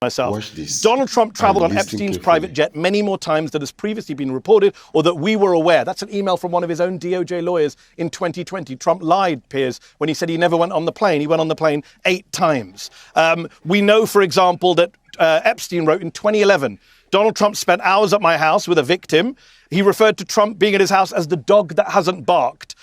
myself. Watch this. Donald Trump traveled on listen Epstein's carefully. private jet many more times than has previously been reported or that we were aware. That's an email from one of his own DOJ lawyers in 2020. Trump lied, Piers, when he said he never went on the plane. He went on the plane 8 times. We know, for example, that Epstein wrote in 2011, Donald Trump spent hours at my house with a victim. He referred to Trump being at his house as the dog that hasn't barked.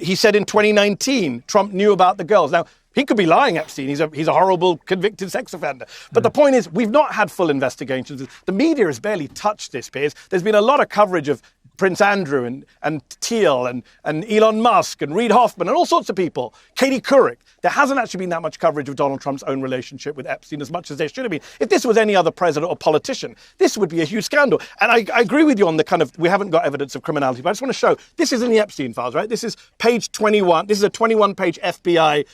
He said in 2019, Trump knew about the girls. Now, he could be lying, Epstein. He's a horrible convicted sex offender. But the point is, we've not had full investigations. The media has barely touched this, Piers. There's been a lot of coverage of Prince Andrew and Thiel and Elon Musk and Reid Hoffman and all sorts of people. Katie Couric. There hasn't actually been that much coverage of Donald Trump's own relationship with Epstein as much as there should have been. If this was any other president or politician, this would be a huge scandal. And I agree with you on the kind of, we haven't got evidence of criminality, but I just want to show, this is in the Epstein files, right? This is page 21. This is a 21-page FBI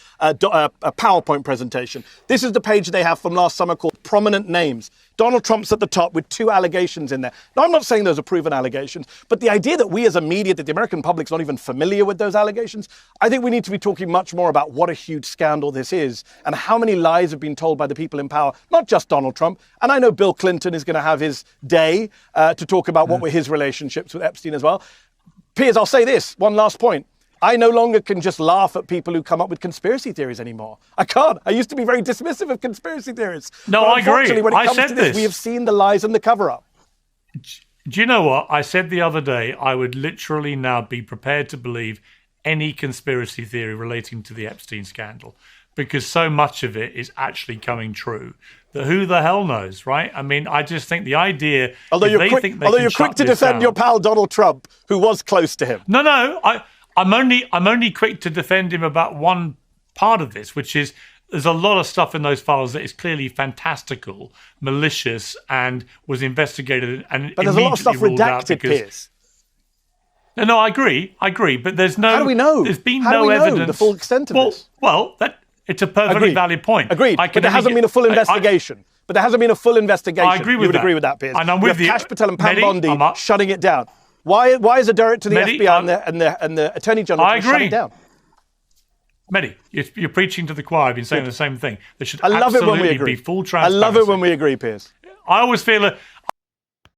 a PowerPoint presentation. This is the page they have from last summer called Prominent Names. Donald Trump's at the top with 2 allegations in there. Now, I'm not saying those are proven allegations, but the idea that we as a media, that the American public's not even familiar with those allegations, I think we need to be talking much more about what a huge scandal this is and how many lies have been told by the people in power, not just Donald Trump. And I know Bill Clinton is going to have his day to talk about what were his relationships with Epstein as well. Piers, I'll say this, one last point. I no longer can just laugh at people who come up with conspiracy theories anymore. I can't. I used to be very dismissive of conspiracy theories. No, but I agree. unfortunately, when it I comes said to this, this. we have seen the lies and the cover-up. Do you know what? I said the other day I would literally now be prepared to believe any conspiracy theory relating to the Epstein scandal because so much of it is actually coming true. That who the hell knows, right? I mean, I just think the idea... Although you're quick to defend your pal Donald Trump, who was close to him. No, I'm only quick to defend him about one part of this, which is there's a lot of stuff in those files that is clearly fantastical, malicious, and was investigated and but there's a lot of stuff redacted, Piers. No, I agree, but there's no... How do we know? There's been How no do we know evidence. the full extent of this? Well, it's a perfectly valid point. Agreed, but there hasn't been a full investigation. But there hasn't been a full investigation. I agree with you would that. agree with that, Piers. And I'm with you. Kash Patel and Pam Mehdi, Bondi shutting it down. Why is a director of the Mehdi, FBI and the Attorney General shut it down? Mehdi, you're preaching to the choir. I've been saying the same thing. There should I love it when we absolutely agree. be full transparency. I love it when we agree, Piers. I always feel